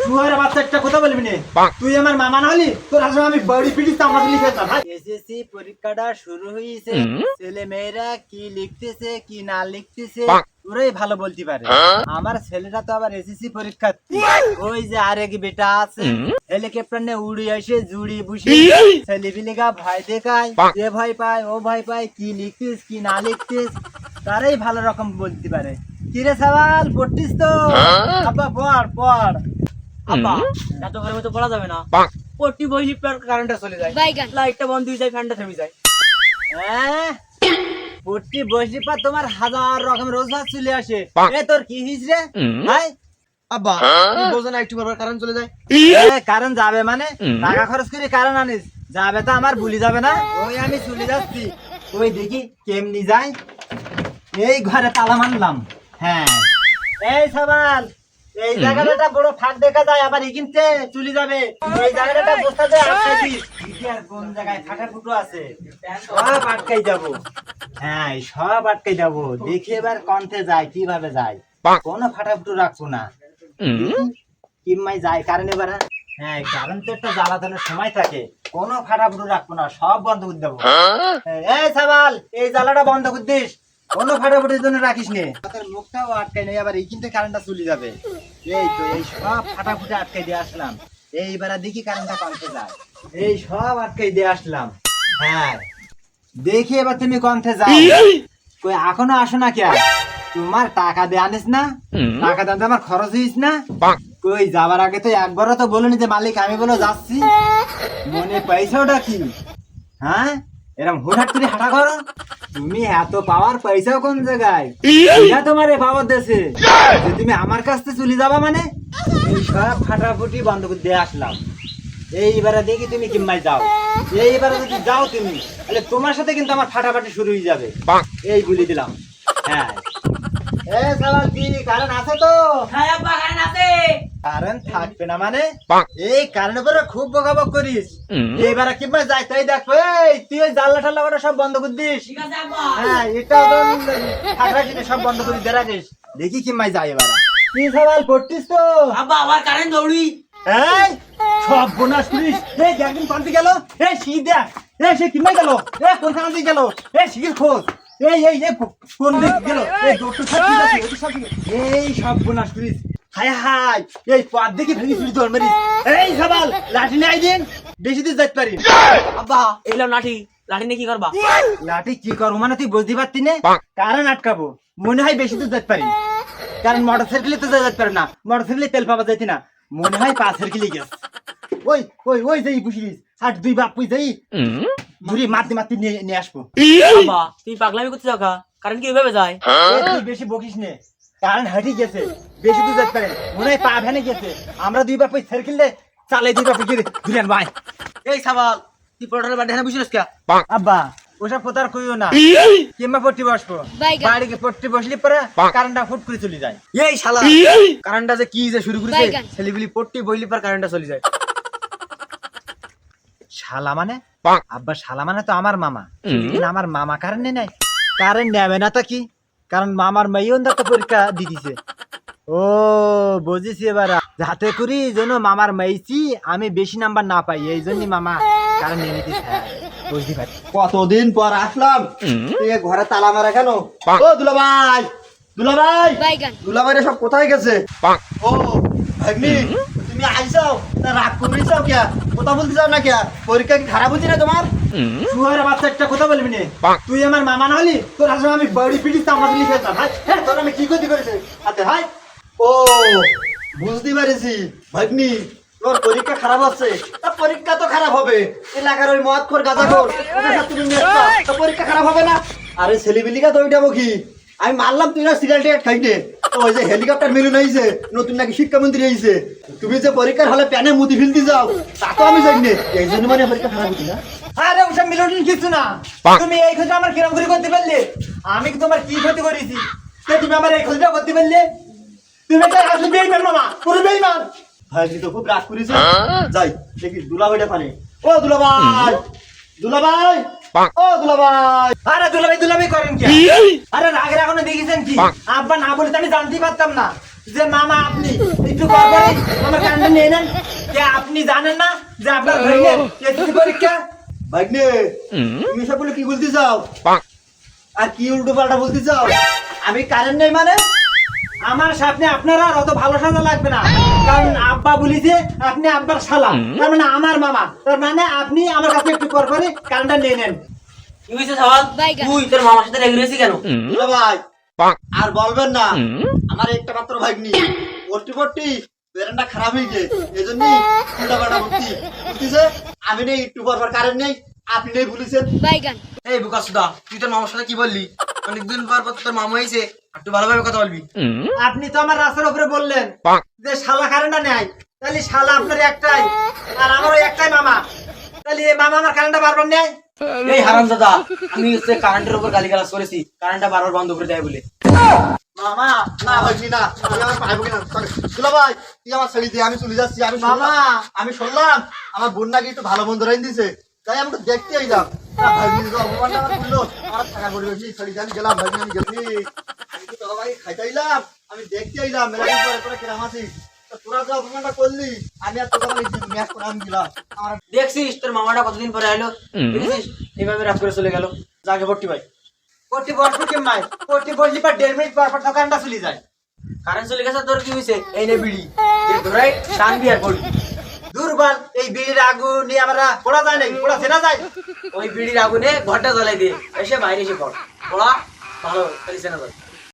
শুয়ারে বাচ্চা একটা কথা বলবি না। তুই আমার মামা না হলি তোর আসলে আমি বডি পিটিস আমরা লিখেতাম। এসএসসি পরীক্ষাটা শুরু হয়েছে, ছেলে মেয়েরা কি লিখতেছে কি না লিখতেছে ওরাই ভালো বলতে পারে। আমার ছেলেটা তো আবার এসএসসি পরীক্ষা, ওই যে আরেক বেটা আছে হেলিকপ্টার নিয়ে উড়ে আসে জুড়ি বুঝি ছেলেপিলেগা ভয় দেখায়, এ ভয় পায় ও ভয় পায়, কি লিখতিস কি না লিখতিস তারাই ভালো রকম বলতে পারে। কিরে সওয়াল পড়তিস তো? আব্বা পড় পড়। আব্বা এত গরমে তো পড়া যাবে না, পড়তি বই লিপার কারেন্টটা চলে যায়, লাইটটা বন্ধ হয়ে যায়, ফ্যানটা থেমে যায়। হ্যাঁ পড়তি বসলি পা তোমার হাজার রকম রোজগার চলে আসে। এ তোর কি হিজরে ভাই? আব্বা তুই বোঝো না একটু পর কারণ চলে যায়। কারণ যাবে মানে টাকা খরচ করে কারণ আনিস, যাবে তো আমার ভুলি যাবে না। ওই আমি চলে যাচ্ছি, ওই দেখি কেমনি যাই। এই ঘরে তালা মানলাম। হ্যাঁ এই সবাল এই জায়গাটা বড় ফাঁক দেখা যায়, আবার এখানতে চলে যাবে। এই জায়গাটা বসতে যায় আটকাই দিস। আর কোন জায়গায় ফাটা ফুটো আছে সব আটকাই যাবো। হ্যাঁ সব আটকাই যাবো। দেখি এবার কন্থে যায় কিভাবে যায়, কোনো ফাটা ফুটো রাখবো না। কিমাই যায় কারণ এবার হ্যাঁ কারণ তো একটা জ্বালাতনের সময় থাকে, কোনো ফাটা ফুটো রাখবো না, সব বন্ধ করে দেবো। এই সবাল এই জ্বালাটা বন্ধ করে দিস, কোনো ফাটাফাটির জন্য রাখিস নে। মুখটাও আটকাই নেই, আবার এইখান থেকে কারেন্টটা চলে যাবে। এই তো এই সব ফাটাফুটি আটকাই দিয়ে আসলাম। এইবার দেখি কারেন্টটা কমতে যায়। এই সব আটকাই দিয়ে আসলাম। হ্যাঁ দেখি এবার তুমি কমতে যাও। কই এখনো আসো না কে? তোমার টাকা দিয়ে আনিস না, টাকা দাম আমার খরচ হইস না। কই যাবার আগে তো একবারও তো বলিনি যে মালিক আমি বলো যাচ্ছি। মনে পয়সাটা কি? হ্যাঁ এরকম হুটহাট করে হাঁটা করো? তুমি এত পাওয়ার পয়সা কোন জায়গায়? এটা তোমার পাওয়ার দেশে যে তুমি আমার কাছ থেকে চলে যাবা মানে? এই সব ফাটাফুটি বন্ধ করে দিয়ে আসলাম। এইবারে দেখি তুমি কিম্মাই যাও। এইবারে যদি যাও তুমি তাহলে তোমার সাথে কিন্তু আমার ফাটাফাটি শুরু হয়ে যাবে, এই বলে দিলাম। হ্যাঁ এ সালাল কি কারণ আছে তো? হ্যাঁ আব্বা কারেন্ট আছে। কারেন্ট থাকবে না মানে? এই কারেন্টের উপরে খুব বকাবক করিস। এইবারে কিম্মা যাই তাই দেখো। এই তুই ওই জানলা টাল্লা ওটা সব বন্ধ করে দিস। ঠিক আছে আব্বা। হ্যাঁ এটা ফাটা কিনে সব বন্ধ করে দিয়ে রাখিস। দেখি কিম্মাই যাই এবার। কি সওয়াল পড়তিস তো? আব্বা আবার কারেন্ট দৌড়ি। এই সব বোনাস করিস। এই একদিন পান্তি গেল। এই শীত দেখ। এই সে কিম্মাই গেল। এই কোন কান্তি গেল। এই শীত খোঁজ। এই এই এই কোন দিক গেল? এই ডক্টর সাহেব আছে ওই সব এই সব বোনাস করিস। হায় হায় এই পাত দেখি ভেঙে চুরি তোর মারিস। এই সওয়াল লাঠি নিয়ে আই দিন, বেশি দূর যাইতে পারি। আব্বা এলাম লাঠি, লাঠি নিয়ে কি করবা? লাঠি কি করবো মানে তুই বুঝতে পারতি না? কারণ আটকাবো মনে হয় বেশি দূর যেতে পারি, কারণ মোটর সাইকেলে তো যেতে পারে না, মোটর সাইকেলে তেল পাওয়া যাইতি না, মনে হয় 5 সাইকেলে গেছে। ওই ওই ওই যাই বুঝিস আর দুই বাপ পুই যাই ঘুরি মারতে মারতে নিয়ে আসবো। আব্বা তুই পাগলামি করতে যাও, কারেন্ট কি এভাবে যায়? তুই বেশি বকিস নে, কারণ হাঁটি গেছে বেশি দূর যেতে পারে, মনে হয় পা ভেনে গেছে। আমরা দুই বাপ সাইকেলে চালাই দুই বাপ গিয়ে ঘুরেন ভাই। এই সাবাল তুই পড়ার বাড়ি এখানে বসিস কে? আব্বা ওসব কথা আর কইও না, কিংবা পট্টি বসবো বাড়িকে পট্টি বসলি পরে কারেন্টটা ফুট করে চলে যায়। এই শালা কারেন্টটা যে কি যে শুরু করেছে, ছেলেগুলি পট্টি বইলি পর কারেন্টটা চলে যায়। শালা মানে? আব্বা শালা মানে তো আমার মামা, আমার মামা কারেন্ট নেই, কারেন্ট নেবে না তো কি, কারণ মামার মেয়েও তো পরীক্ষা দিতেছে। ও বুঝেছি এবার, যাতে করি যেন মামার মেয়েছি আমি বেশি নাম্বার না পাই, এই জন্যই মামা কারেন্ট নিয়ে নিতেছে। বুঝতে পারি কতদিন পর আসলাম, তুই ঘরে তালা মারা কেন? ও দুলাভাই, দুলাভাই, দুলাভাইরা সব কোথায় গেছে? ও ভাগ্নি তুমি আইসাও তা রাগ করিসাও কে? কথা বলতে চাও না কে? পরীক্ষা কি খারাপ হচ্ছে না তোমার? শুয়ারে বাচ্চা একটা কথা বলবি না। তুই আমার মামা না হলি তোর আসলে আমি বডি পিটিস আমরা লিখেতাম। হ্যাঁ তোর আমি কি ক্ষতি করেছে আচ্ছা ভাই? ও বুঝতে পারছি ভাগ্নি, তোর পরীক্ষা খারাপ হচ্ছে। তা পরীক্ষা তো খারাপ হবে, এলাকার ওই মদখোর গাঁজাখোর ওদের সাথে তুমি মেশবা, তো পরীক্ষা খারাপ হবে না? আরে ছেলেবিলিকা তো ওইটা বকি আমি মারলাম, তুই না সিরিয়াল টিকেট খাইতে। তো ওই যে হেলিকপ্টার মিলন হয়েছে, নতুন নাকি শিক্ষামন্ত্রী হয়েছে, তুমি যে পরীক্ষার হলে প্যানে মুদি ফেলতে যাও তা তো আমি জানি না, এই জন্য মানে পরীক্ষা খারাপ হচ্ছে না? আরে ওসব মিলন কিছু না, তুমি এই ক্ষতি আমার কিরম করে করতে পারলে? আমি কি তোমার কি ক্ষতি করেছি তুমি আমার এই ক্ষতিটা করতে পারলে? তুমি একটা আসলে বেইমান মামা, পুরো বেইমান। ভাই তো খুব রাগ করেছে, যাই দেখি দুলাভাইটা পারে। ও দুলাভাই, দুলাভাই, ও দুলাভাই। আরে দুলাভাই দুলাভাই করেন কি? আরে রাগের এখনো দেখেছেন কি? আব্বা না বলে তো আমি জানতেই পারতাম না যে মামা আপনি একটু পরপরই আমার কারেন্টটা নিয়ে নেন। যে আপনি জানেন না যে আপনার ভাইয়ের এসএসসি পরীক্ষা? ভাগ্নে তুমি সবগুলো কি বলতে চাও আর কি উল্টো পাল্টা বলতে চাও? আমি কারেন্ট নেই মানে আমার সামনে আপনারা আর অত ভালো সাজা লাগবে না, কারণ আব্বা বলিছে আপনি আব্বার শালা, তার মানে আমার মামা, তার মানে আপনি আমার কাছে একটু পরপরই কারেন্টটা নিয়ে নেন। কি হয়েছে সওয়াল? তুই তোর মামার সাথে রেগে গেছিস কেন? দুলা ভাই আর বলবেন না, আমার একটা মাত্র ভাগ্নি পট্টি পট্টি বেরেন্ডা খারাপ হয়ে গেছে, এই জন্য উল্টা পাল্টা বলতিছে। আমি নেই একটু পরপর কারেন্ট নেই, আপনি নেই বলেছেন। এই বুকাসুদা, তুই তোর মামার সাথে কি বললি? অনেকদিন পর পর তোর মামা হয়েছে, একটু ভালোভাবে কথা বলবি। আপনি তো আমার রাস্তার উপরে বললেন যে শালা কারেন্টটা নেয়, তাহলে শালা আপনার একটাই আর আমারও একটাই মামা, তাহলে এই মামা আমার কারেন্টটা বারবার নেয়। এই হারামজাদা, আমি হচ্ছে কারেন্টের উপর গালিগালাজ করেছি কারেন্টটা বারবার বন্ধ করে দেয় বলে। মামা না ভাগ্নি না, আমি আমার পাইব কিনা। দুলা ভাই তুই আমার ছেড়ে দিয়ে আমি চলে যাচ্ছি। আমি মামা আমি শুনলাম আমার বোন নাকি একটু ভালো মন্দ রাইন দিছে, তাই আমি একটু দেখতে আইলাম। ভাগ্নি যদি অপমানটা আমার করলো, আমার থাকা পড়বে নি, ছেড়ে দিয়ে আমি গেলাম। ভাগ্নি আমি গেছি, আমি তো তোরা ভাই খাইতে আইলাম, আমি দেখতে আইলাম মেলা দিন পরে তোরা কিরাম আছিস। তা তোরা যে অপমানটা করলি, আমি আর তোকে মানে ম্যাচ করে আমি গেলাম। আমার দেখছিস তোর মামাটা কতদিন পরে আইলো, দেখছিস এইভাবে রাত করে চলে গেল। যাকে ভর্তি ভাই, কোটি বসবো কি মাই, কোটি বসলি পর 1.5 মিনিট পর পর তো কারেন্টটা চলে যায়। কারেন্ট চলে গেছে, তোর কি হয়েছে? এই নে বিড়ি, এই ধরাই টানবি আর পড়বি। দুর্বল এই বিড়ির আগুন নিয়ে আমরা পড়া যায় নাকি, পড়া চেনা যায়? ওই বিড়ির আগুনে ঘরটা জ্বালাই দিয়ে এসে বাইরে এসে পড়, পড়া ভালো খালি চেনা যায়।